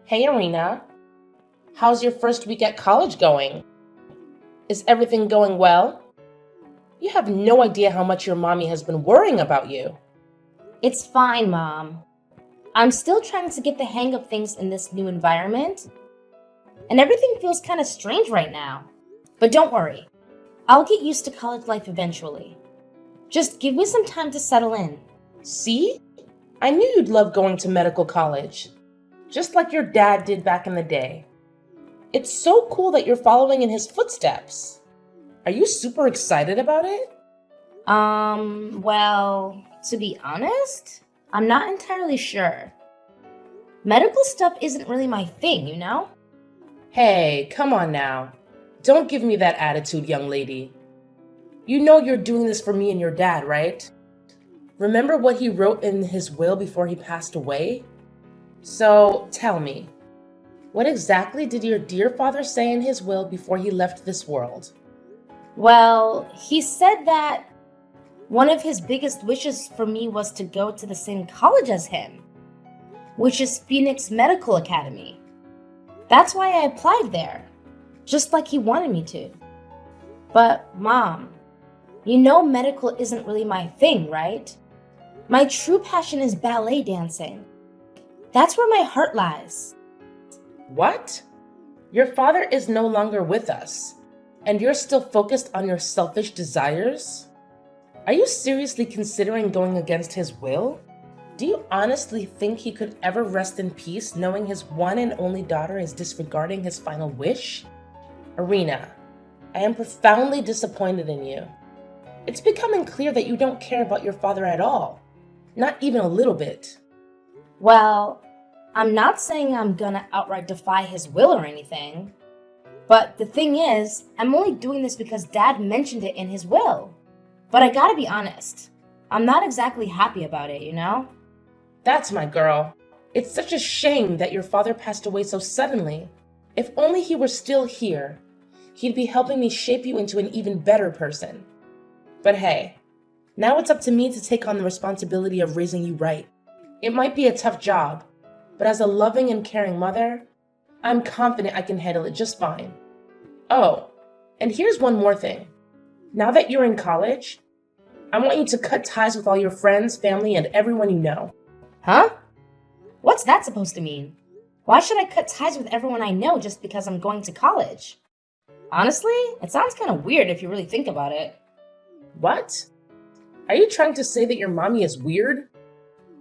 Hey, Arena. How's your first week at college going? Is everything going well? You have no idea how much your mommy has been worrying about you. It's fine, Mom. I'm still trying to get the hang of things in this new environment, and everything feels kind of strange right now. But don't worry, I'll get used to college life eventually. Just give me some time to settle in. See? I knew you'd love going to medical college, just like your dad did back in the day. It's so cool that you're following in his footsteps. Are you super excited about it? Well, to be honest, I'm not entirely sure. Medical stuff isn't really my thing, you know? Hey, come on now. Don't give me that attitude, young lady. You know you're doing this for me and your dad, right? Remember what he wrote in his will before he passed away? So, tell me, what exactly did your dear father say in his will before he left this world? Well, he said that one of his biggest wishes for me was to go to the same college as him, which is Phoenix Medical Academy. That's why I applied there, just like he wanted me to. But, Mom, you know medical isn't really my thing, right? My true passion is ballet dancing. That's where my heart lies. What? Your father is no longer with us, and you're still focused on your selfish desires? Are you seriously considering going against his will? Do you honestly think he could ever rest in peace knowing his one and only daughter is disregarding his final wish? Arena, I am profoundly disappointed in you. It's becoming clear that you don't care about your father at all. Not even a little bit. Well, I'm not saying I'm gonna outright defy his will or anything. But the thing is, I'm only doing this because Dad mentioned it in his will. But I gotta be honest, I'm not exactly happy about it, you know? That's my girl. It's such a shame that your father passed away so suddenly. If only he were still here, he'd be helping me shape you into an even better person. But hey, now it's up to me to take on the responsibility of raising you right. It might be a tough job, but as a loving and caring mother, I'm confident I can handle it just fine. Oh, and here's one more thing. Now that you're in college, I want you to cut ties with all your friends, family, and everyone you know. Huh? What's that supposed to mean? Why should I cut ties with everyone I know just because I'm going to college? Honestly, it sounds kind of weird if you really think about it. What? Are you trying to say that your mommy is weird?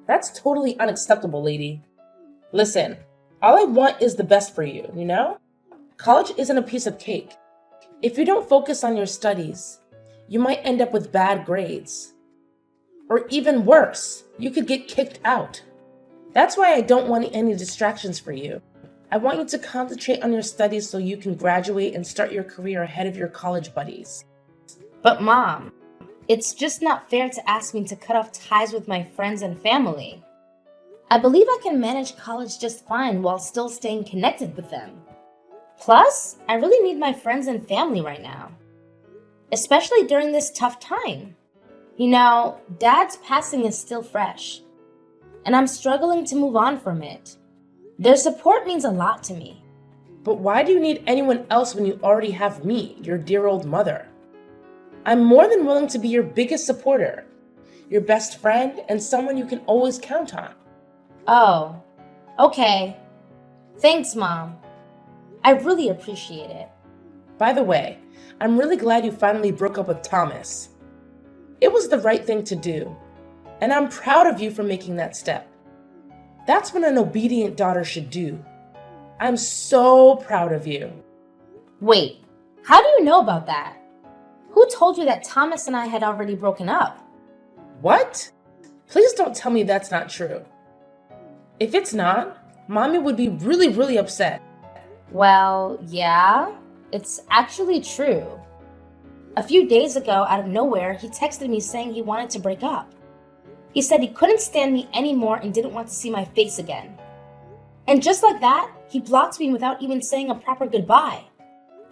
That's totally unacceptable, lady. Listen, all I want is the best for you, you know? College isn't a piece of cake. If you don't focus on your studies, you might end up with bad grades. Or even worse, you could get kicked out. That's why I don't want any distractions for you. I want you to concentrate on your studies so you can graduate and start your career ahead of your college buddies. But Mom, it's just not fair to ask me to cut off ties with my friends and family. I believe I can manage college just fine while still staying connected with them. Plus, I really need my friends and family right now, especially during this tough time. You know, Dad's passing is still fresh, and I'm struggling to move on from it. Their support means a lot to me. But why do you need anyone else when you already have me, your dear old mother? I'm more than willing to be your biggest supporter, your best friend, and someone you can always count on. Oh, okay. Thanks, Mom. I really appreciate it. By the way, I'm really glad you finally broke up with Thomas. It was the right thing to do, and I'm proud of you for making that step. That's what an obedient daughter should do. I'm so proud of you. Wait, how do you know about that? Who told you that Thomas and I had already broken up? What? Please don't tell me that's not true. If it's not, Mommy would be really upset. Well, yeah, it's actually true. A few days ago, out of nowhere, he texted me saying he wanted to break up. He said he couldn't stand me anymore and didn't want to see my face again. And just like that, he blocked me without even saying a proper goodbye.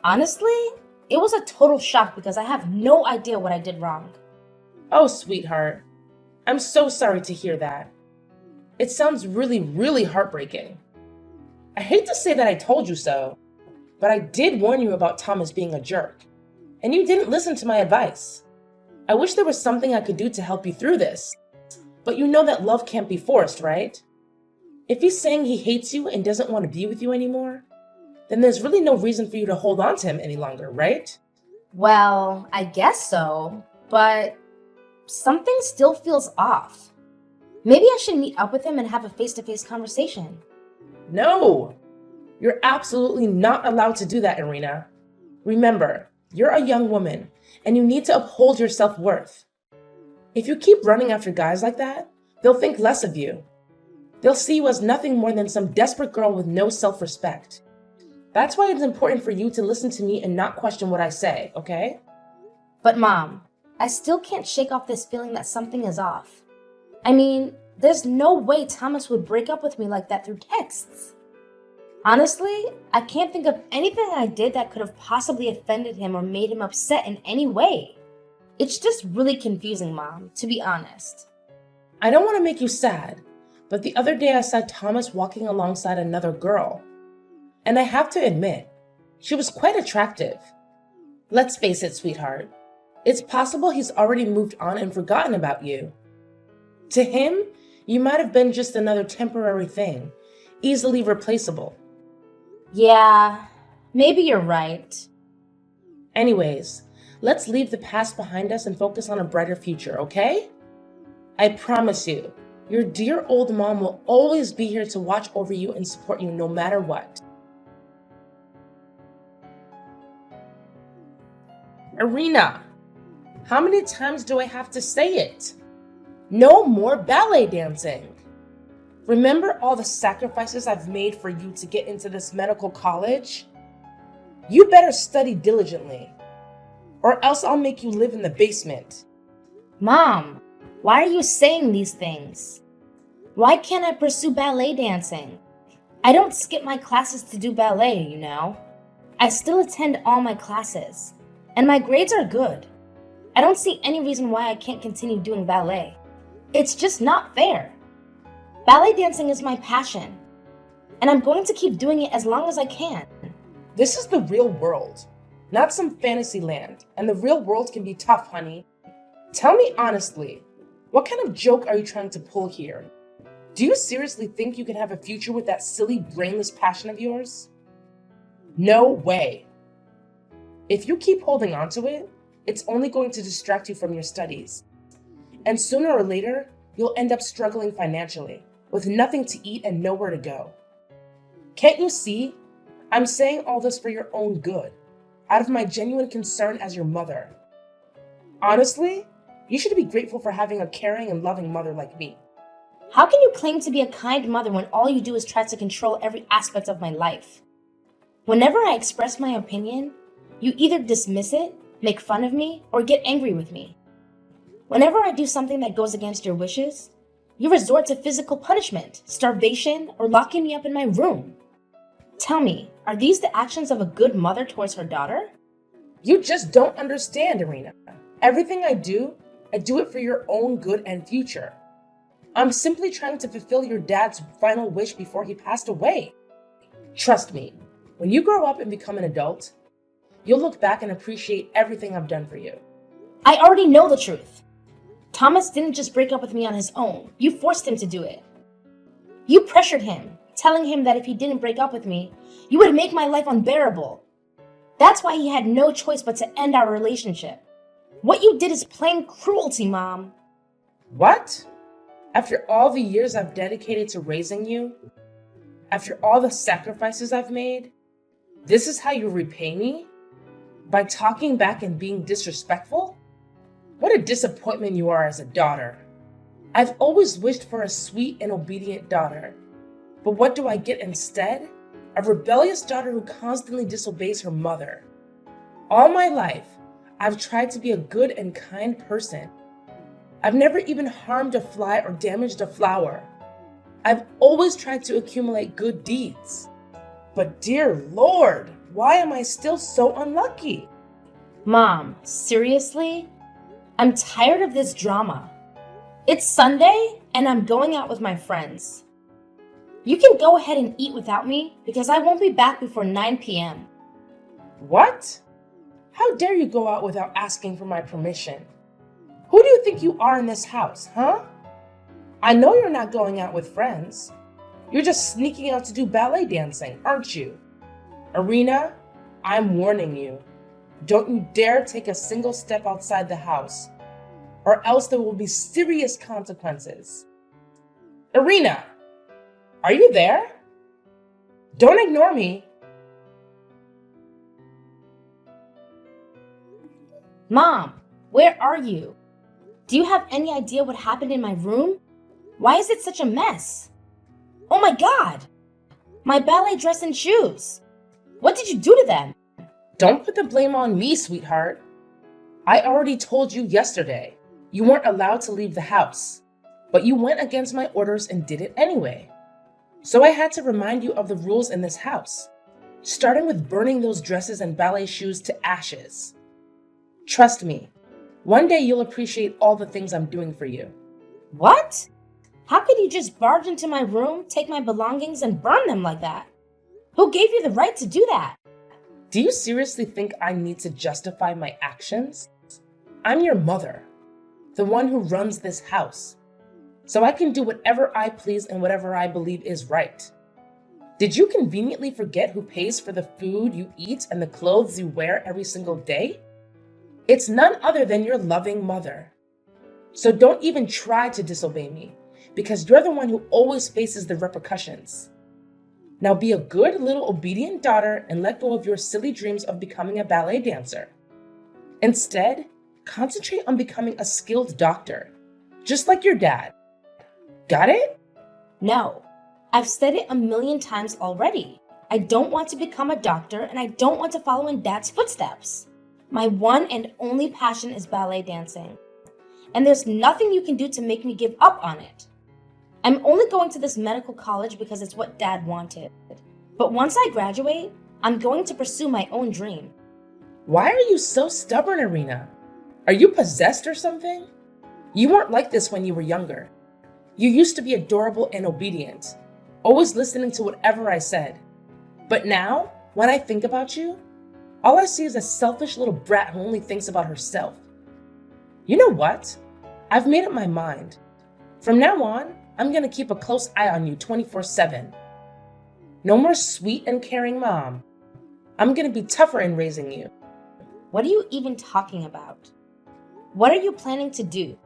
Honestly, it was a total shock because I have no idea what I did wrong. Oh, sweetheart. I'm so sorry to hear that. It sounds really heartbreaking. I hate to say that I told you so, but I did warn you about Thomas being a jerk, and you didn't listen to my advice. I wish there was something I could do to help you through this, but you know that love can't be forced, right? If he's saying he hates you and doesn't want to be with you anymore, then there's really no reason for you to hold on to him any longer, right? Well, I guess so, but something still feels off. Maybe I should meet up with him and have a face-to-face conversation. No! You're absolutely not allowed to do that, Irina. Remember, you're a young woman, and you need to uphold your self-worth. If you keep running after guys like that, they'll think less of you. They'll see you as nothing more than some desperate girl with no self-respect. That's why it's important for you to listen to me and not question what I say, okay? But Mom, I still can't shake off this feeling that something is off. I mean, there's no way Thomas would break up with me like that through texts. Honestly, I can't think of anything I did that could have possibly offended him or made him upset in any way. It's just really confusing, Mom, to be honest. I don't want to make you sad, but the other day I saw Thomas walking alongside another girl. And I have to admit, she was quite attractive. Let's face it, sweetheart. It's possible he's already moved on and forgotten about you. To him, you might have been just another temporary thing, easily replaceable. Yeah, maybe you're right. Anyways, let's leave the past behind us and focus on a brighter future, okay? I promise you, your dear old mom will always be here to watch over you and support you no matter what. Irina, how many times do I have to say it? No more ballet dancing. Remember all the sacrifices I've made for you to get into this medical college? You better study diligently, or else I'll make you live in the basement. Mom, why are you saying these things? Why can't I pursue ballet dancing? I don't skip my classes to do ballet, you know. I still attend all my classes, and my grades are good. I don't see any reason why I can't continue doing ballet. It's just not fair. Ballet dancing is my passion, and I'm going to keep doing it as long as I can. This is the real world, not some fantasy land, and the real world can be tough, honey. Tell me honestly, what kind of joke are you trying to pull here? Do you seriously think you can have a future with that silly, brainless passion of yours? No way. If you keep holding on to it, it's only going to distract you from your studies. And sooner or later, you'll end up struggling financially, with nothing to eat and nowhere to go. Can't you see? I'm saying all this for your own good, out of my genuine concern as your mother. Honestly, you should be grateful for having a caring and loving mother like me. How can you claim to be a kind mother when all you do is try to control every aspect of my life? Whenever I express my opinion, you either dismiss it, make fun of me, or get angry with me. Whenever I do something that goes against your wishes, you resort to physical punishment, starvation, or locking me up in my room. Tell me, are these the actions of a good mother towards her daughter? You just don't understand, Irina. Everything I do it for your own good and future. I'm simply trying to fulfill your dad's final wish before he passed away. Trust me, when you grow up and become an adult, you'll look back and appreciate everything I've done for you. I already know the truth. Thomas didn't just break up with me on his own. You forced him to do it. You pressured him, telling him that if he didn't break up with me, you would make my life unbearable. That's why he had no choice but to end our relationship. What you did is plain cruelty, Mom. What? After all the years I've dedicated to raising you? After all the sacrifices I've made? This is how you repay me? By talking back and being disrespectful? What a disappointment you are as a daughter. I've always wished for a sweet and obedient daughter. But what do I get instead? A rebellious daughter who constantly disobeys her mother. All my life, I've tried to be a good and kind person. I've never even harmed a fly or damaged a flower. I've always tried to accumulate good deeds. But dear Lord, why am I still so unlucky? Mom, seriously? I'm tired of this drama. It's Sunday, and I'm going out with my friends. You can go ahead and eat without me because I won't be back before 9 p.m. What? How dare you go out without asking for my permission? Who do you think you are in this house, huh? I know you're not going out with friends. You're just sneaking out to do ballet dancing, aren't you? Irina, I'm warning you. Don't you dare take a single step outside the house, or else there will be serious consequences. Irina, are you there? Don't ignore me. Mom, where are you? Do you have any idea what happened in my room? Why is it such a mess? Oh my God! My ballet dress and shoes! What did you do to them? Don't put the blame on me, sweetheart. I already told you yesterday you weren't allowed to leave the house, but you went against my orders and did it anyway. So I had to remind you of the rules in this house, starting with burning those dresses and ballet shoes to ashes. Trust me, one day you'll appreciate all the things I'm doing for you. What? How could you just barge into my room, take my belongings, and burn them like that? Who gave you the right to do that? Do you seriously think I need to justify my actions? I'm your mother, the one who runs this house, so I can do whatever I please and whatever I believe is right. Did you conveniently forget who pays for the food you eat and the clothes you wear every single day? It's none other than your loving mother. So don't even try to disobey me, because you're the one who always faces the repercussions. Now be a good little obedient daughter and let go of your silly dreams of becoming a ballet dancer. Instead, concentrate on becoming a skilled doctor, just like your dad. Got it? No, I've said it a million times already. I don't want to become a doctor and I don't want to follow in Dad's footsteps. My one and only passion is ballet dancing, and there's nothing you can do to make me give up on it. I'm only going to this medical college because it's what Dad wanted. But once I graduate, I'm going to pursue my own dream. Why are you so stubborn, Irina? Are you possessed or something? You weren't like this when you were younger. You used to be adorable and obedient, always listening to whatever I said. But now, when I think about you, all I see is a selfish little brat who only thinks about herself. You know what? I've made up my mind. From now on, I'm gonna keep a close eye on you 24/7. No more sweet and caring mom. I'm gonna be tougher in raising you. What are you even talking about? What are you planning to do?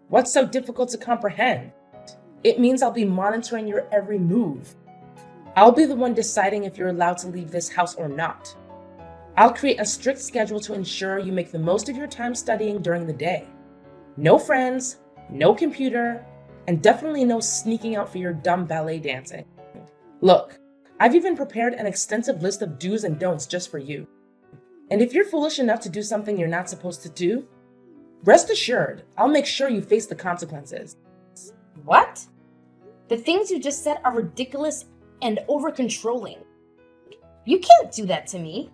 What's so difficult to comprehend? It means I'll be monitoring your every move. I'll be the one deciding if you're allowed to leave this house or not. I'll create a strict schedule to ensure you make the most of your time studying during the day. No friends, no computer, and definitely no sneaking out for your dumb ballet dancing. Look, I've even prepared an extensive list of do's and don'ts just for you. And if you're foolish enough to do something you're not supposed to do, rest assured, I'll make sure you face the consequences. What? The things you just said are ridiculous and over-controlling. You can't do that to me.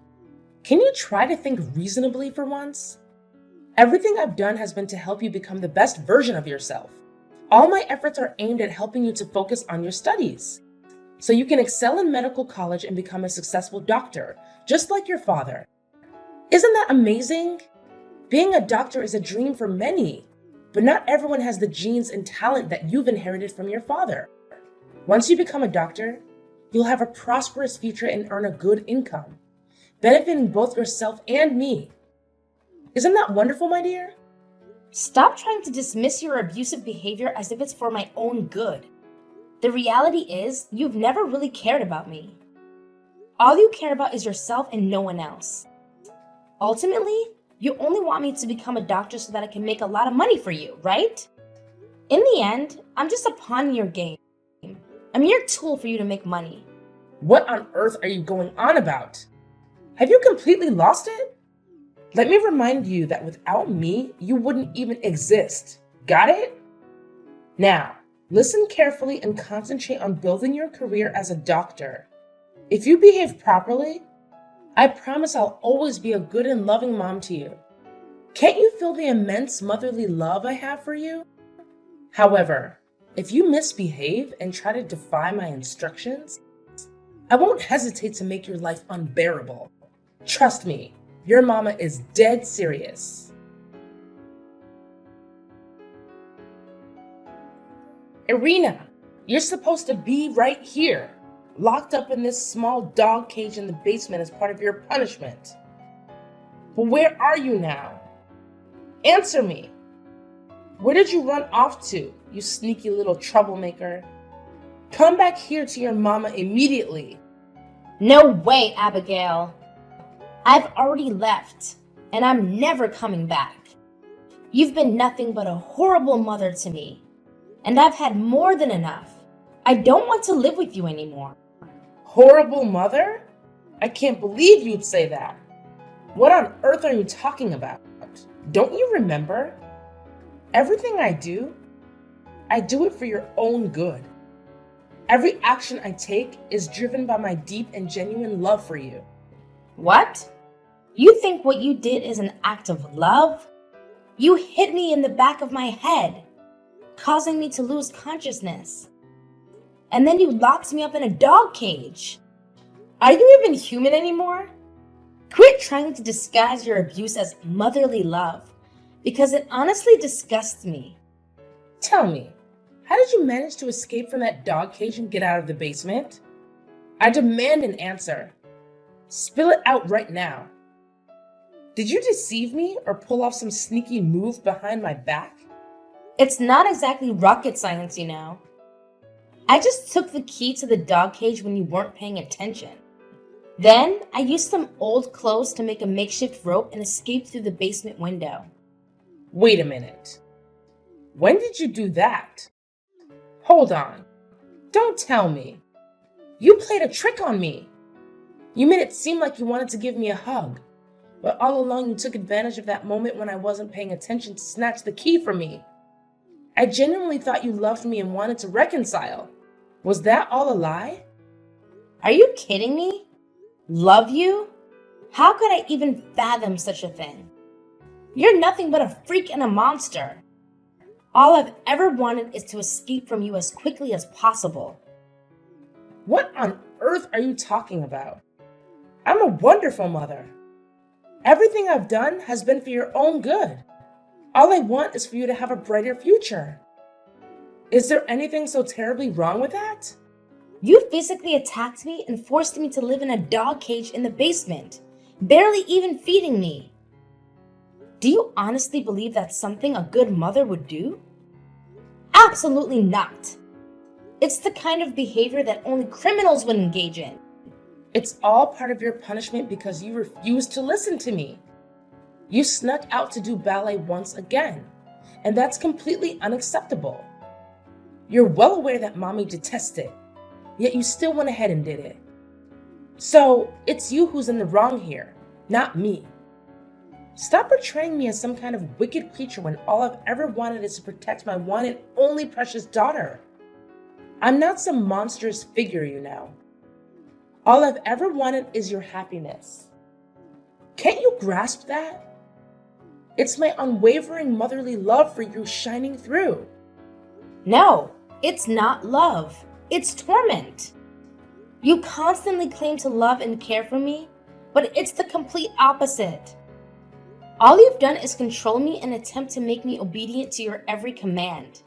Can you try to think reasonably for once? Everything I've done has been to help you become the best version of yourself. All my efforts are aimed at helping you to focus on your studies, so you can excel in medical college and become a successful doctor, just like your father. Isn't that amazing? Being a doctor is a dream for many, but not everyone has the genes and talent that you've inherited from your father. Once you become a doctor, you'll have a prosperous future and earn a good income, benefiting both yourself and me. Isn't that wonderful, my dear? Stop trying to dismiss your abusive behavior as if it's for my own good. The reality is, you've never really cared about me. All you care about is yourself and no one else. Ultimately, you only want me to become a doctor so that I can make a lot of money for you, right? In the end, I'm just a pawn in your game. I'm your tool for you to make money. What on earth are you going on about? Have you completely lost it? Let me remind you that without me, you wouldn't even exist. Got it? Now, listen carefully and concentrate on building your career as a doctor. If you behave properly, I promise I'll always be a good and loving mom to you. Can't you feel the immense motherly love I have for you? However, If you misbehave and try to defy my instructions, I won't hesitate to make your life unbearable. Trust me, your mama is dead serious. Irina, you're supposed to be right here, locked up in this small dog cage in the basement as part of your punishment. But where are you now? Answer me. Where did you run off to, you sneaky little troublemaker? Come back here to your mama immediately. No way, Abigail. I've already left, and I'm never coming back. You've been nothing but a horrible mother to me, and I've had more than enough. I don't want to live with you anymore. Horrible mother? I can't believe you'd say that. What on earth are you talking about? Don't you remember? Everything I do it for your own good. Every action I take is driven by my deep and genuine love for you. What? You think what you did is an act of love? You hit me in the back of my head, causing me to lose consciousness. And then you locked me up in a dog cage. Are you even human anymore? Quit trying to disguise your abuse as motherly love, because it honestly disgusts me. Tell me, how did you manage to escape from that dog cage and get out of the basement? I demand an answer. Spill it out right now. Did you deceive me or pull off some sneaky move behind my back? It's not exactly rocket science, you know. I just took the key to the dog cage when you weren't paying attention. Then I used some old clothes to make a makeshift rope and escaped through the basement window. Wait a minute. When did you do that? Hold on. Don't tell me. You played a trick on me. You made it seem like you wanted to give me a hug, but all along you took advantage of that moment when I wasn't paying attention to snatch the key from me. I genuinely thought you loved me and wanted to reconcile. Was that all a lie? Are you kidding me? Love you? How could I even fathom such a thing? You're nothing but a freak and a monster. All I've ever wanted is to escape from you as quickly as possible. What on earth are you talking about? I'm a wonderful mother. Everything I've done has been for your own good. All I want is for you to have a brighter future. Is there anything so terribly wrong with that? You physically attacked me and forced me to live in a dog cage in the basement, barely even feeding me. Do you honestly believe that's something a good mother would do? Absolutely not. It's the kind of behavior that only criminals would engage in. It's all part of your punishment because you refused to listen to me. You snuck out to do ballet once again, and that's completely unacceptable. You're well aware that mommy detests it, yet you still went ahead and did it. So it's you who's in the wrong here, not me. Stop portraying me as some kind of wicked creature when all I've ever wanted is to protect my one and only precious daughter. I'm not some monstrous figure, you know. All I've ever wanted is your happiness. Can't you grasp that? It's my unwavering motherly love for you shining through. No, it's not love. It's torment. You constantly claim to love and care for me, but it's the complete opposite. All you've done is control me and attempt to make me obedient to your every command.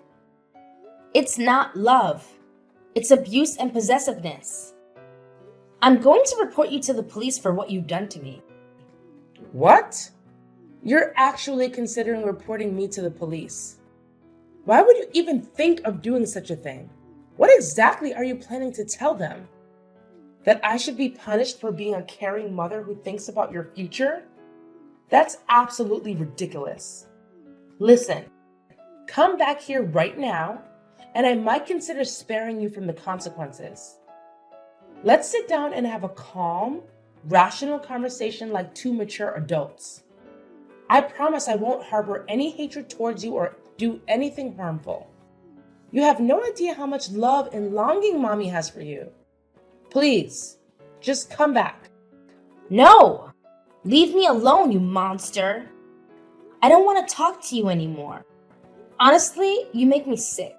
It's not love. It's abuse and possessiveness. I'm going to report you to the police for what you've done to me. What? You're actually considering reporting me to the police? Why would you even think of doing such a thing? What exactly are you planning to tell them? That I should be punished for being a caring mother who thinks about your future? That's absolutely ridiculous. Listen, come back here right now, and I might consider sparing you from the consequences. Let's sit down and have a calm, rational conversation like two mature adults. I promise I won't harbor any hatred towards you or do anything harmful. You have no idea how much love and longing mommy has for you. Please, just come back. No! Leave me alone, you monster. I don't want to talk to you anymore. Honestly, you make me sick.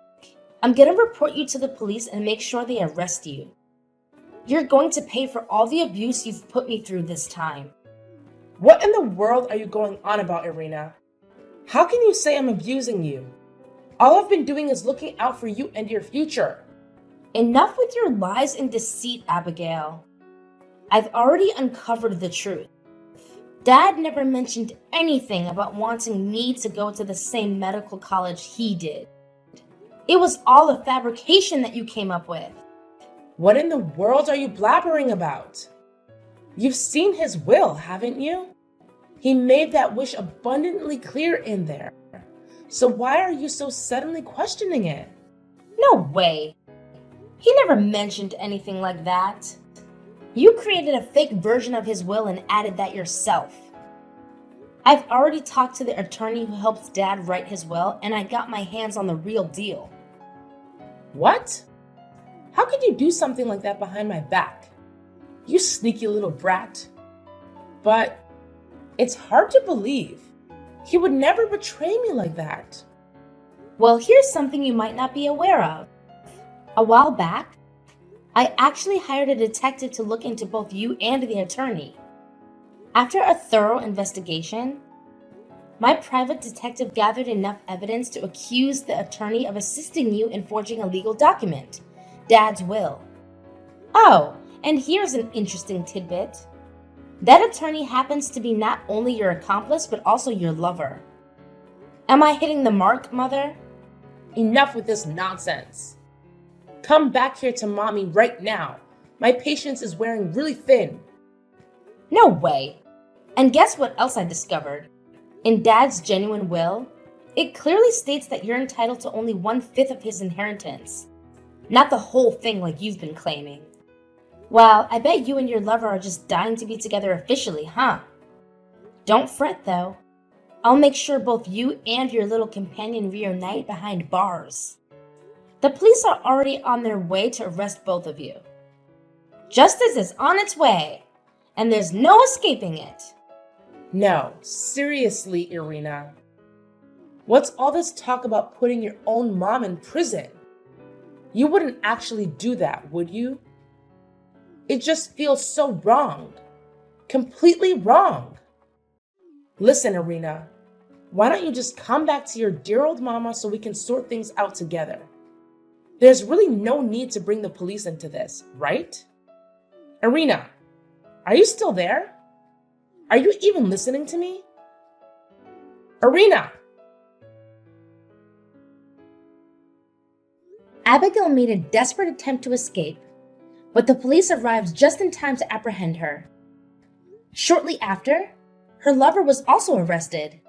I'm gonna report you to the police and make sure they arrest you. You're going to pay for all the abuse you've put me through this time. What in the world are you going on about, Irina? How can you say I'm abusing you? All I've been doing is looking out for you and your future. Enough with your lies and deceit, Abigail. I've already uncovered the truth. Dad never mentioned anything about wanting me to go to the same medical college he did. It was all a fabrication that you came up with. What in the world are you blabbering about? You've seen his will, haven't you? He made that wish abundantly clear in there. So why are you so suddenly questioning it? No way. He never mentioned anything like that. You created a fake version of his will and added that yourself. I've already talked to the attorney who helped Dad write his will, and I got my hands on the real deal. What? How could you do something like that behind my back? You sneaky little brat. But it's hard to believe. He would never betray me like that. Well, here's something you might not be aware of. A while back, I actually hired a detective to look into both you and the attorney. After a thorough investigation, my private detective gathered enough evidence to accuse the attorney of assisting you in forging a legal document, Dad's will. Oh, and here's an interesting tidbit. That attorney happens to be not only your accomplice, but also your lover. Am I hitting the mark, Mother? Enough with this nonsense. Come back here to Mommy right now. My patience is wearing really thin. No way. And guess what else I discovered? In Dad's genuine will, it clearly states that you're entitled to only 1/5 of his inheritance. Not the whole thing like you've been claiming. Well, I bet you and your lover are just dying to be together officially, huh? Don't fret though. I'll make sure both you and your little companion reunite behind bars. The police are already on their way to arrest both of you. Justice is on its way, and there's no escaping it. No, seriously, Irina. What's all this talk about putting your own mom in prison? You wouldn't actually do that, would you? It just feels so wrong. Completely wrong. Listen, Irina, why don't you just come back to your dear old mama so we can sort things out together? There's really no need to bring the police into this, right? Irina, are you still there? Are you even listening to me? Irina! Abigail made a desperate attempt to escape, but the police arrived just in time to apprehend her. Shortly after, her lover was also arrested.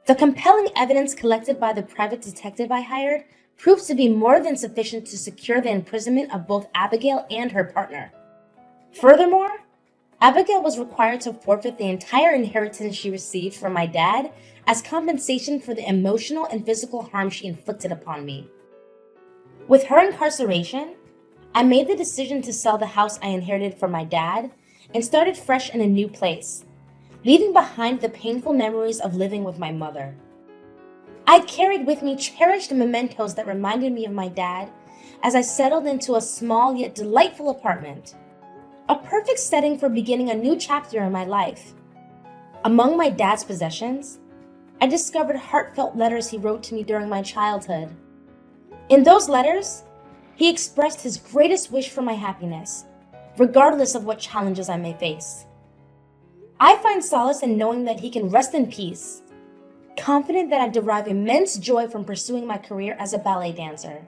The compelling evidence collected by the private detective I hired proved to be more than sufficient to secure the imprisonment of both Abigail and her partner. Furthermore, Abigail was required to forfeit the entire inheritance she received from my dad as compensation for the emotional and physical harm she inflicted upon me. With her incarceration, I made the decision to sell the house I inherited from my dad and started fresh in a new place, leaving behind the painful memories of living with my mother. I carried with me cherished mementos that reminded me of my dad as I settled into a small yet delightful apartment, a perfect setting for beginning a new chapter in my life. Among my dad's possessions, I discovered heartfelt letters he wrote to me during my childhood. In those letters, he expressed his greatest wish for my happiness, regardless of what challenges I may face. I find solace in knowing that he can rest in peace, confident that I derive immense joy from pursuing my career as a ballet dancer.